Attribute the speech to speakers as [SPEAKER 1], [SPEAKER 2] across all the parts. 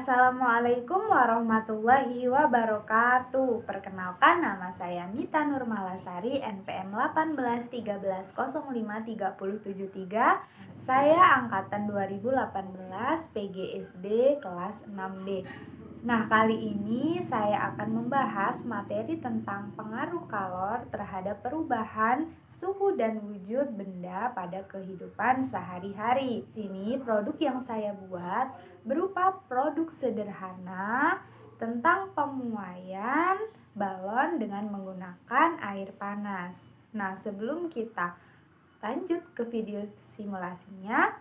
[SPEAKER 1] Assalamualaikum warahmatullahi wabarakatuh. Perkenalkan, nama saya Mita Nurmalasari, NPM 1813015373. Saya angkatan 2018, PGSD kelas 6B. Nah, kali ini saya akan membahas materi tentang pengaruh kalor terhadap perubahan suhu dan wujud benda pada kehidupan sehari-hari. Sini produk yang saya buat berupa produk sederhana tentang pemuaian balon dengan menggunakan air panas. Nah, sebelum kita lanjut ke video simulasinya,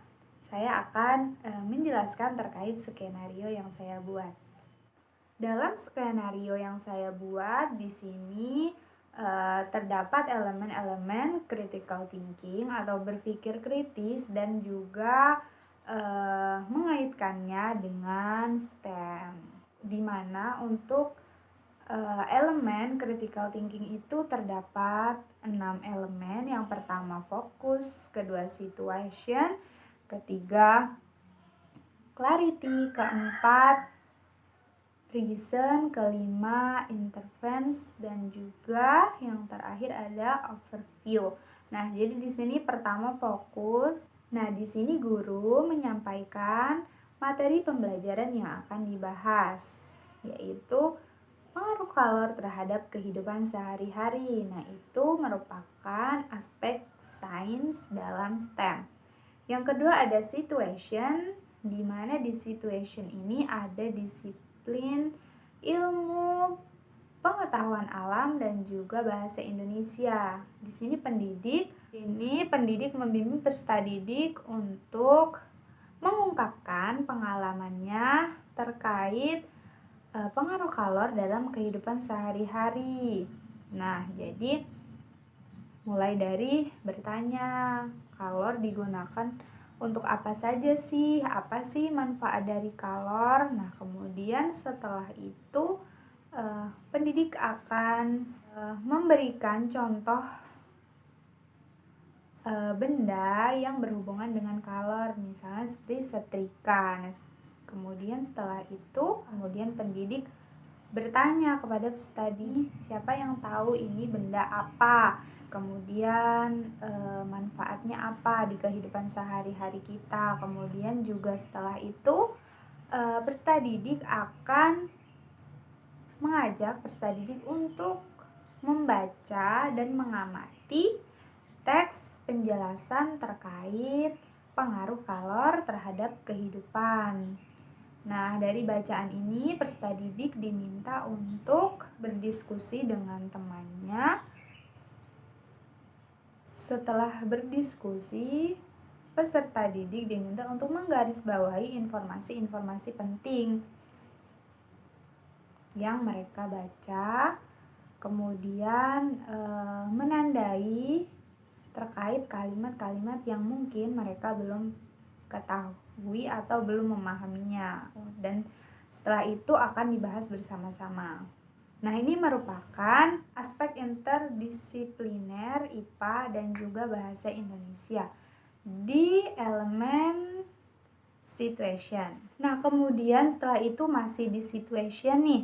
[SPEAKER 1] saya akan menjelaskan terkait skenario yang saya buat. Dalam skenario yang saya buat di sini terdapat elemen-elemen critical thinking atau berpikir kritis dan juga mengaitkannya dengan STEM, di mana untuk elemen critical thinking itu terdapat 6 elemen. Yang pertama fokus, kedua situation, ketiga clarity, keempat reason, kelima interference, dan juga yang terakhir ada overview. Nah, jadi di sini pertama fokus. Nah, di sini guru menyampaikan materi pembelajaran yang akan dibahas, yaitu pengaruh kalor terhadap kehidupan sehari-hari. Nah, itu merupakan aspek sains dalam STEM. Yang kedua ada situation, di mana di situation ini ada disiplin ilmu pengetahuan alam dan juga bahasa Indonesia. Di sini pendidik membimbing peserta didik untuk mengungkapkan pengalamannya terkait pengaruh kalor dalam kehidupan sehari-hari. Nah, jadi mulai dari bertanya, kalor digunakan untuk apa saja sih? Apa sih manfaat dari kalor? Nah, kemudian setelah itu pendidik akan memberikan contoh benda yang berhubungan dengan kalor, misalnya seperti setrika. Nah, kemudian setelah itu, pendidik bertanya kepada peserta didik, siapa yang tahu ini benda apa? Kemudian manfaatnya apa di kehidupan sehari-hari kita. Kemudian juga setelah itu peserta didik akan mengajak peserta didik untuk membaca dan mengamati teks penjelasan terkait pengaruh kalor terhadap kehidupan. Nah, dari bacaan ini peserta didik diminta untuk berdiskusi dengan temannya. Setelah berdiskusi, peserta didik diminta untuk menggarisbawahi informasi-informasi penting yang mereka baca, kemudian menandai terkait kalimat-kalimat yang mungkin mereka belum ketahui atau belum memahaminya, dan setelah itu akan dibahas bersama-sama. Nah, ini merupakan aspek interdisipliner IPA dan juga bahasa Indonesia di elemen situation. Nah, kemudian setelah itu masih di situation nih,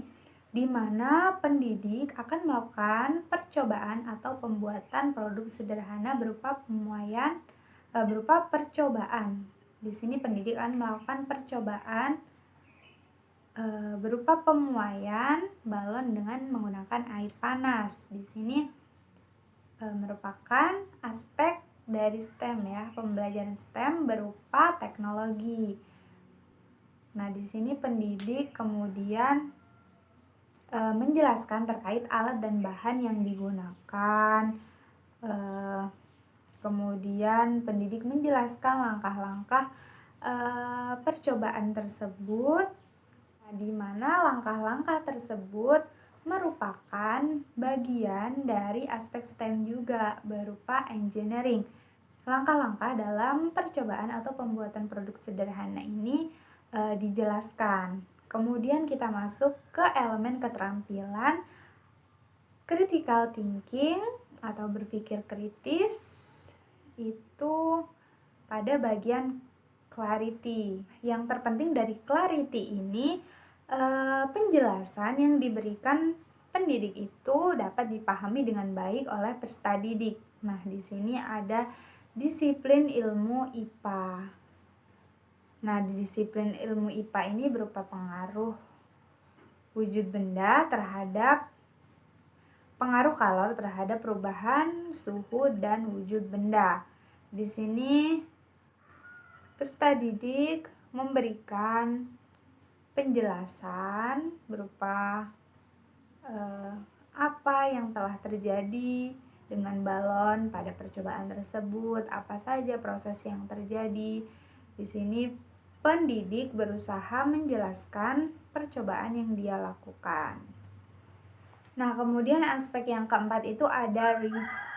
[SPEAKER 1] di mana pendidik akan melakukan percobaan atau pembuatan produk sederhana berupa percobaan. Di sini pendidik akan melakukan percobaan berupa pemuaian balon dengan menggunakan air panas. Di sini merupakan aspek dari STEM ya, pembelajaran STEM berupa teknologi. Nah, di sini pendidik kemudian menjelaskan terkait alat dan bahan yang digunakan. Kemudian pendidik menjelaskan langkah-langkah percobaan tersebut, di mana langkah-langkah tersebut merupakan bagian dari aspek STEM juga berupa engineering. Langkah-langkah dalam percobaan atau pembuatan produk sederhana ini dijelaskan. Kemudian kita masuk ke elemen keterampilan critical thinking atau berpikir kritis, itu pada bagian clarity. Yang terpenting dari clarity ini, penjelasan yang diberikan pendidik itu dapat dipahami dengan baik oleh peserta didik. Nah, di sini ada disiplin ilmu IPA. Nah, di disiplin ilmu IPA ini berupa pengaruh wujud benda terhadap pengaruh kalor terhadap perubahan suhu dan wujud benda. Di sini peserta didik memberikan penjelasan berupa apa yang telah terjadi dengan balon pada percobaan tersebut, apa saja proses yang terjadi. Di sini pendidik berusaha menjelaskan percobaan yang dia lakukan. Nah, kemudian aspek yang keempat itu ada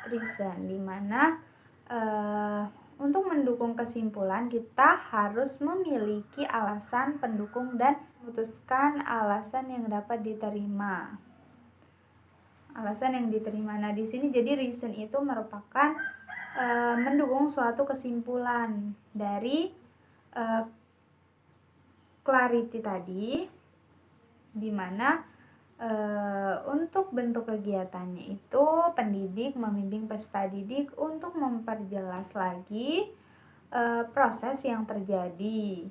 [SPEAKER 1] reason, di mana untuk mendukung kesimpulan kita harus memiliki alasan pendukung dan memutuskan alasan yang dapat diterima. Alasan yang diterima. Nah, di sini jadi reason itu merupakan mendukung suatu kesimpulan dari clarity tadi, di mana untuk bentuk kegiatannya itu pendidik membimbing peserta didik untuk memperjelas lagi proses yang terjadi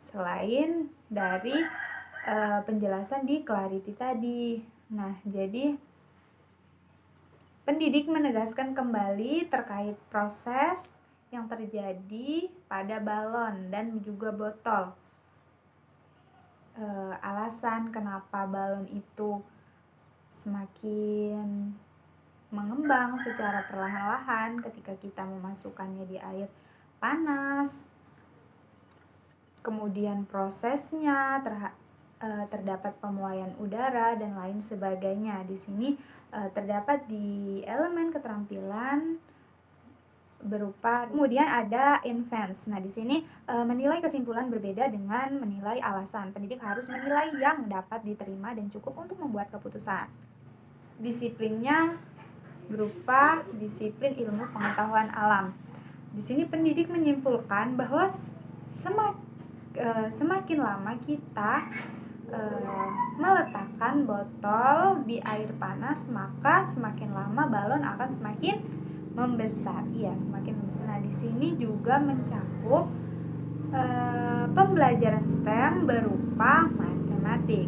[SPEAKER 1] selain dari penjelasan di clarity tadi. Nah, jadi pendidik menegaskan kembali terkait proses yang terjadi pada balon dan juga botol. Alasan kenapa balon itu semakin mengembang secara perlahan-lahan ketika kita memasukkannya di air panas. Kemudian prosesnya terdapat pemuaian udara dan lain sebagainya. Di sini terdapat di elemen keterampilan berupa, kemudian ada inference. Nah, di sini menilai kesimpulan berbeda dengan menilai alasan. Pendidik harus menilai yang dapat diterima dan cukup untuk membuat keputusan. Disiplinnya berupa disiplin ilmu pengetahuan alam. Di sini pendidik menyimpulkan bahwa semakin lama kita meletakkan botol di air panas, maka semakin lama balon akan semakin membesar. Iya, semakin membesar. Nah, di sini juga mencakup pembelajaran STEM berupa matematik.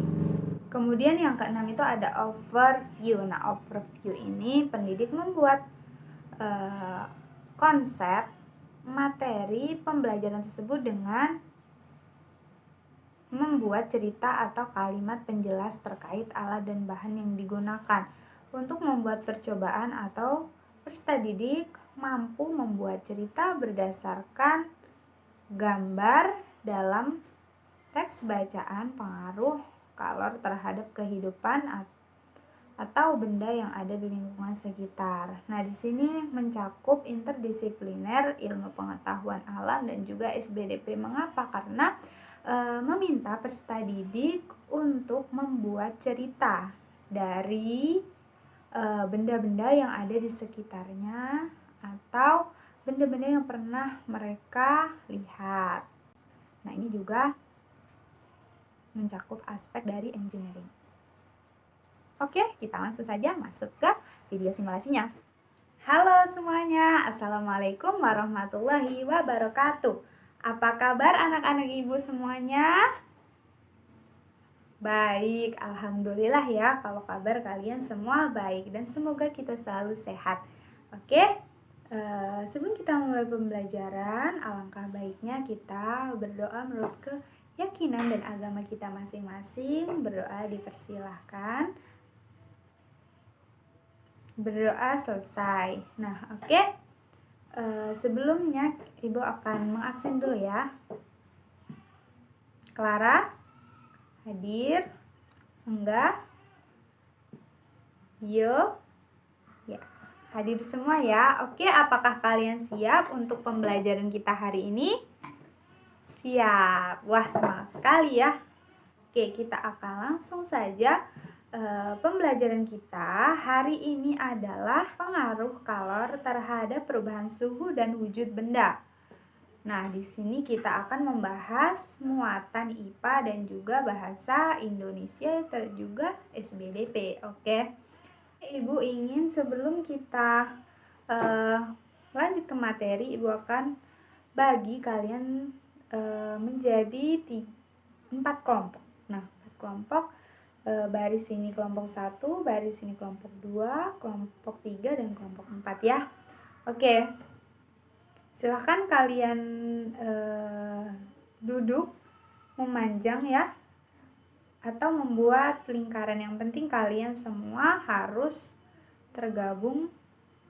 [SPEAKER 1] Kemudian yang keenam itu ada overview. Nah, overview ini pendidik membuat konsep materi pembelajaran tersebut dengan membuat cerita atau kalimat penjelas terkait alat dan bahan yang digunakan. Untuk membuat percobaan atau peserta didik mampu membuat cerita berdasarkan gambar dalam teks bacaan pengaruh kalor terhadap kehidupan atau benda yang ada di lingkungan sekitar. Nah, di sini mencakup interdisipliner, ilmu pengetahuan alam dan juga SBDP. Mengapa? Karena meminta peserta didik untuk membuat cerita dari benda-benda yang ada di sekitarnya atau benda-benda yang pernah mereka lihat. Nah, ini juga mencakup aspek dari engineering. Oke, kita langsung saja masuk ke video simulasinya. Halo semuanya, Assalamualaikum warahmatullahi wabarakatuh. Apa kabar anak-anak ibu semuanya? Baik, alhamdulillah ya kalau kabar kalian semua baik dan semoga kita selalu sehat. Oke, sebelum kita mulai pembelajaran, alangkah baiknya kita berdoa menurut keyakinan dan agama kita masing-masing. Berdoa dipersilahkan. Berdoa selesai. Nah, oke. Sebelumnya ibu akan mengabsen dulu ya. Clara hadir? Enggak? Yo? Ya, hadir semua ya. Oke, apakah kalian siap untuk pembelajaran kita hari ini? Siap. Wah, semangat sekali ya. Oke, kita akan langsung saja. Pembelajaran kita hari ini adalah pengaruh kalor terhadap perubahan suhu dan wujud benda. Nah, di sini kita akan membahas muatan IPA dan juga bahasa Indonesia dan juga SBDP. Oke. Ibu ingin sebelum kita lanjut ke materi, Ibu akan bagi kalian menjadi 4 kelompok. Nah, 4 kelompok, baris ini kelompok 1, baris ini kelompok 2, kelompok 3, dan kelompok 4 ya. Oke. Silahkan kalian duduk memanjang ya, atau membuat lingkaran. Yang penting kalian semua harus tergabung,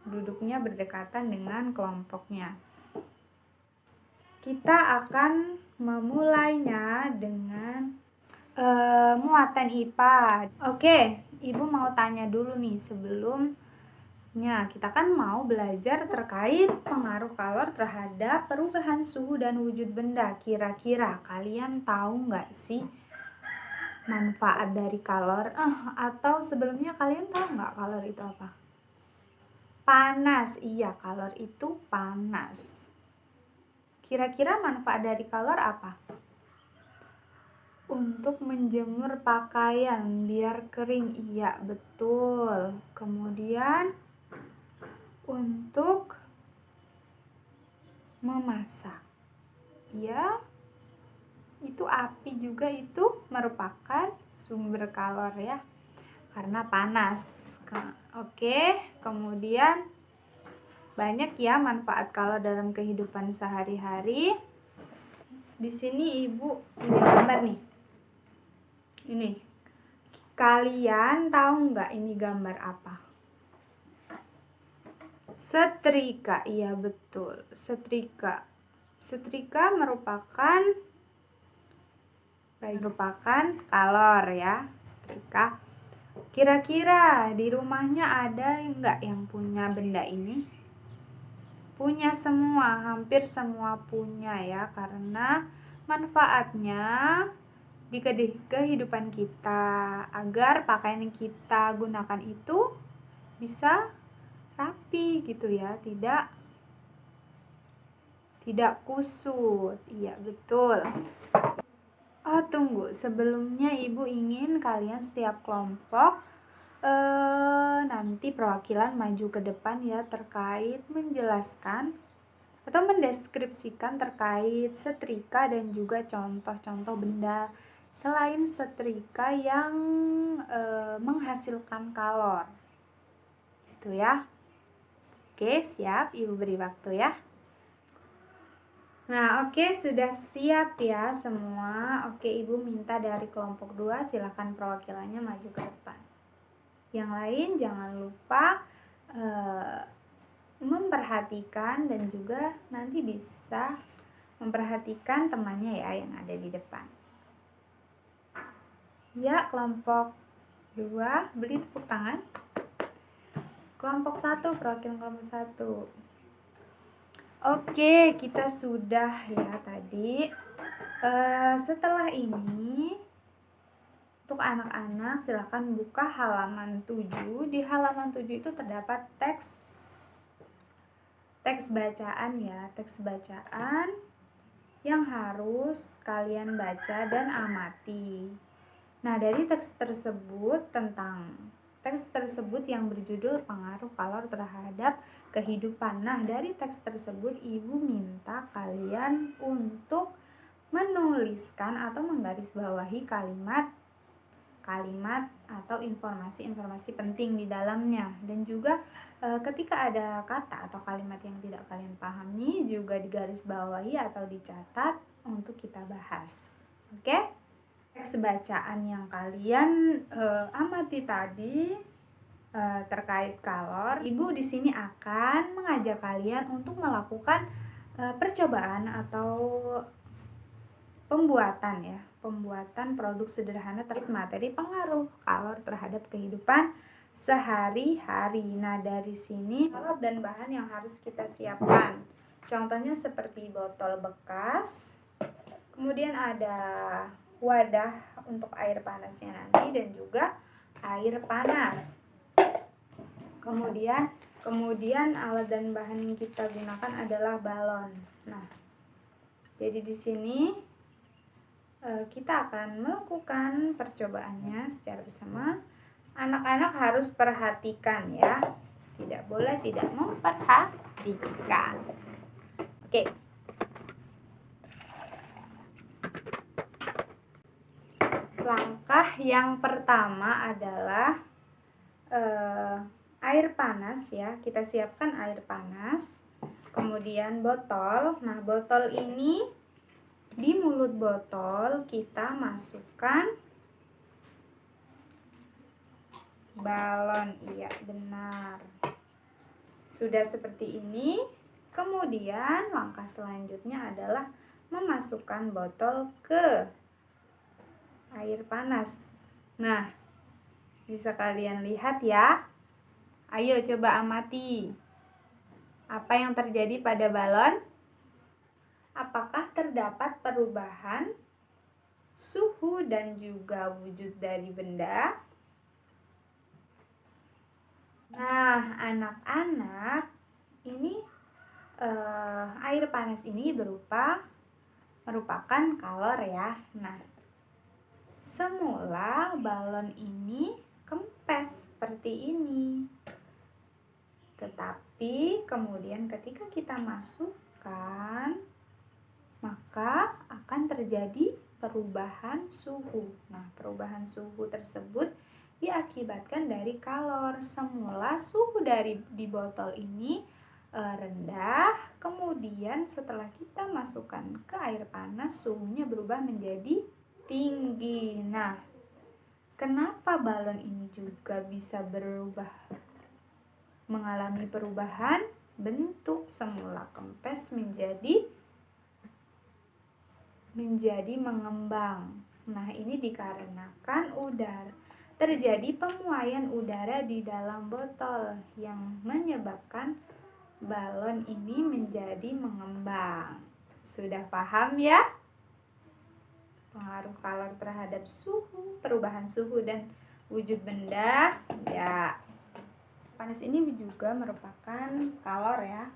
[SPEAKER 1] duduknya berdekatan dengan kelompoknya. Kita akan memulainya dengan muatan IPA. Oke, Ibu mau tanya dulu nih sebelumnya. Kita kan mau belajar terkait pengaruh kalor terhadap perubahan suhu dan wujud benda. Kira-kira kalian tahu nggak sih manfaat dari kalor? Atau sebelumnya kalian tahu nggak kalor itu apa? Panas. Iya, kalor itu panas. Kira-kira manfaat dari kalor apa? Untuk menjemur pakaian biar kering. Iya, betul. Kemudian untuk memasak. Ya, itu api juga itu merupakan sumber kalor ya, karena panas. Oke, kemudian banyak ya manfaat kalor dalam kehidupan sehari-hari. Di sini Ibu punya gambar nih. Ini. Kalian tahu nggak ini gambar apa? Setrika. Iya, betul. Setrika. Setrika merupakan kalor ya, setrika. Kira-kira di rumahnya ada nggak yang punya benda ini? Punya semua, hampir semua punya ya, karena manfaatnya di kehidupan kita agar pakaian yang kita gunakan itu bisa rapi gitu ya, tidak kusut. Iya, betul. Oh, tunggu. Sebelumnya Ibu ingin kalian setiap kelompok nanti perwakilan maju ke depan ya, terkait menjelaskan atau mendeskripsikan terkait setrika dan juga contoh-contoh benda selain setrika yang menghasilkan kalor. Itu ya. Oke, siap. Ibu beri waktu ya. Nah, oke, sudah siap ya semua. Oke, Ibu minta dari kelompok 2 silakan perwakilannya maju ke depan. Yang lain jangan lupa memperhatikan dan juga nanti bisa memperhatikan temannya ya yang ada di depan. Ya, kelompok 2 beri tepuk tangan. Kelompok 1, perwakilan kelompok 1. Oke, kita sudah ya tadi. Setelah ini, untuk anak-anak silakan buka halaman 7. Di halaman 7 itu terdapat teks bacaan ya, teks bacaan yang harus kalian baca dan amati. Nah, dari teks tersebut yang berjudul pengaruh kalor terhadap kehidupan. Nah, dari teks tersebut Ibu minta kalian untuk menuliskan atau menggarisbawahi kalimat atau informasi-informasi penting di dalamnya, dan juga ketika ada kata atau kalimat yang tidak kalian pahami juga digarisbawahi atau dicatat untuk kita bahas. Oke? Teks bacaan yang kalian amati tadi terkait kalor, Ibu di sini akan mengajak kalian untuk melakukan percobaan atau pembuatan produk sederhana terkait materi pengaruh kalor terhadap kehidupan sehari-hari. Nah, dari sini alat dan bahan yang harus kita siapkan. Contohnya seperti botol bekas, kemudian ada wadah untuk air panasnya nanti dan juga air panas. Kemudian alat dan bahan yang kita gunakan adalah balon. Nah, Jadi di sini kita akan melakukan percobaannya secara bersama. Anak-anak harus perhatikan ya, tidak boleh tidak memperhatikan. Oke. Langkah yang pertama adalah air panas ya. Kita siapkan air panas, kemudian botol. Nah, botol ini, di mulut botol kita masukkan balon. Iya, benar. Sudah seperti ini. Kemudian langkah selanjutnya adalah memasukkan botol ke air panas. Nah, bisa kalian lihat ya. Ayo coba amati. Apa yang terjadi pada balon? Apakah terdapat perubahan suhu dan juga wujud dari benda? Nah, anak-anak, ini air panas ini merupakan kalor ya. Nah, semula balon ini kempes seperti ini. Tetapi kemudian ketika kita masukkan, maka akan terjadi perubahan suhu. Nah, perubahan suhu tersebut diakibatkan dari kalor. Semula suhu di botol ini rendah, kemudian setelah kita masukkan ke air panas, suhunya berubah menjadi tinggi. Nah, kenapa balon ini juga bisa mengalami perubahan bentuk, semula kempes menjadi mengembang. Nah, ini dikarenakan terjadi pemuaian udara di dalam botol yang menyebabkan balon ini menjadi mengembang. Sudah paham ya? Pengaruh kalor terhadap suhu, perubahan suhu dan wujud benda. Ya, panas ini juga merupakan kalor ya.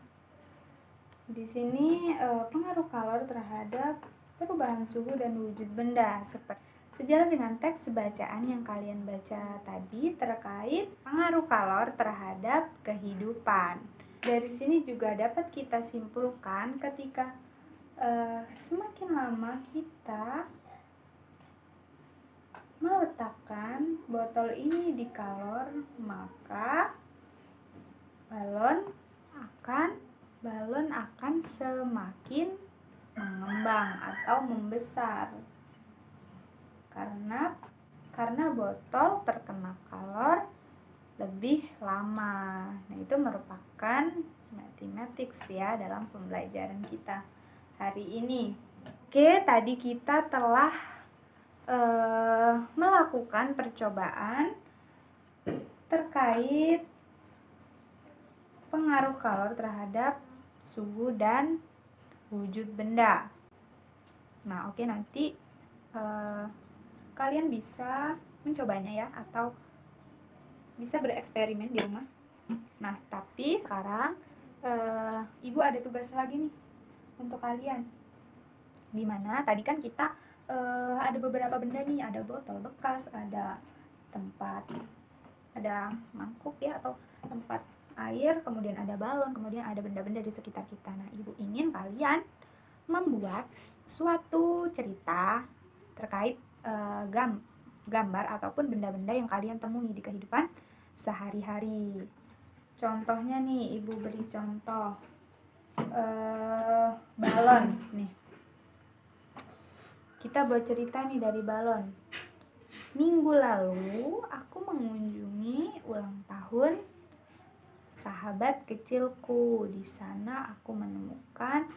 [SPEAKER 1] Di sini pengaruh kalor terhadap perubahan suhu dan wujud benda, sejalan dengan teks bacaan yang kalian baca tadi terkait pengaruh kalor terhadap kehidupan. Dari sini juga dapat kita simpulkan ketika semakin lama kita meletakkan botol ini di kalor, maka balon akan semakin mengembang atau membesar karena botol terkena kalor lebih lama. Nah, itu merupakan mathematics ya dalam pembelajaran kita hari ini. Oke, tadi kita telah melakukan percobaan terkait pengaruh kalor terhadap suhu dan wujud benda. Nah, oke, nanti kalian bisa mencobanya ya, atau bisa bereksperimen di rumah. Nah, tapi sekarang ibu ada tugas lagi nih untuk kalian. Dimana tadi kan kita ada beberapa benda nih, ada botol bekas, ada mangkuk ya, atau tempat air, kemudian ada balon, kemudian ada benda-benda di sekitar kita. Nah, ibu ingin kalian membuat suatu cerita terkait gambar ataupun benda-benda yang kalian temui di kehidupan sehari-hari. Contohnya nih, ibu beri contoh balon nih. Kita buat cerita nih dari balon. Minggu lalu aku mengunjungi ulang tahun sahabat kecilku. Di sana aku menemukan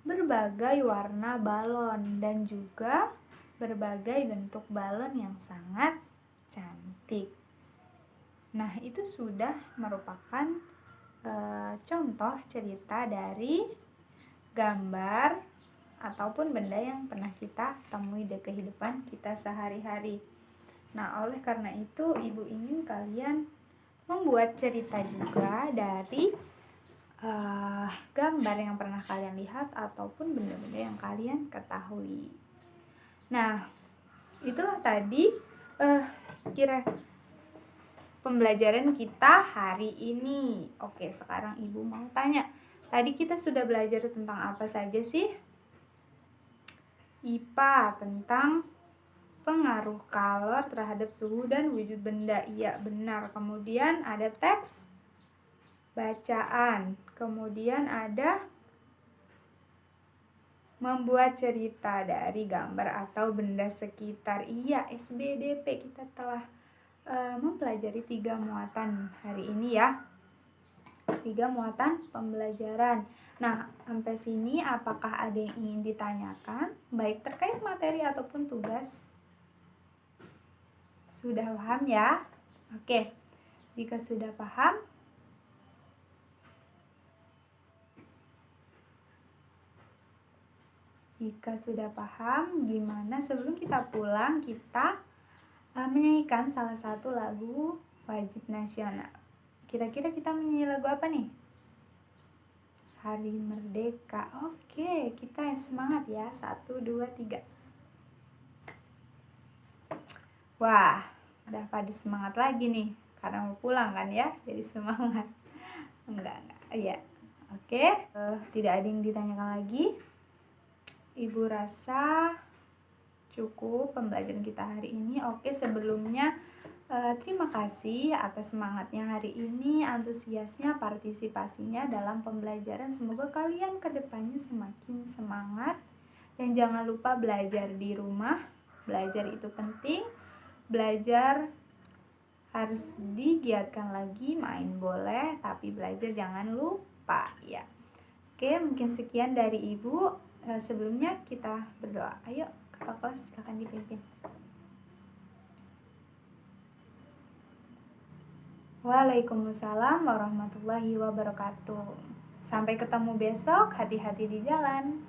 [SPEAKER 1] berbagai warna balon dan juga berbagai bentuk balon yang sangat cantik. Nah, itu sudah merupakan contoh cerita dari gambar ataupun benda yang pernah kita temui di kehidupan kita sehari-hari. Nah, oleh karena itu ibu ingin kalian membuat cerita juga dari gambar yang pernah kalian lihat ataupun benda-benda yang kalian ketahui. Nah, itulah tadi kira pembelajaran kita hari ini. Oke, sekarang Ibu mau tanya. Tadi kita sudah belajar tentang apa saja sih? IPA tentang pengaruh kalor terhadap suhu dan wujud benda. Iya, benar. Kemudian ada teks bacaan. Kemudian ada membuat cerita dari gambar atau benda sekitar. Iya, SBDP kita telah mempelajari 3 muatan hari ini ya. 3 muatan pembelajaran. Nah, sampai sini apakah ada yang ingin ditanyakan? Baik terkait materi ataupun tugas? Sudah paham ya? Oke, jika sudah paham, gimana sebelum kita pulang kita menyanyikan salah satu lagu wajib nasional. Kira-kira kita menyanyi lagu apa nih? Hari Merdeka. Oke, kita semangat ya. 1, 2, 3. Wah, udah pada semangat lagi nih. Karena mau pulang kan ya, jadi semangat. Enggak. Iya. Oke, tidak ada yang ditanyakan lagi. Ibu rasa cukup pembelajaran kita hari ini. Oke, sebelumnya terima kasih atas semangatnya hari ini, antusiasnya, partisipasinya dalam pembelajaran. Semoga kalian kedepannya semakin semangat. Dan jangan lupa belajar di rumah. Belajar itu penting. Belajar harus digiatkan lagi, main boleh, tapi belajar jangan lupa ya. Oke, mungkin sekian dari Ibu. Sebelumnya kita berdoa. Ayo, Kak kelas silakan dipimpin. Waalaikumsalam warahmatullahi wabarakatuh. Sampai ketemu besok, hati-hati di jalan.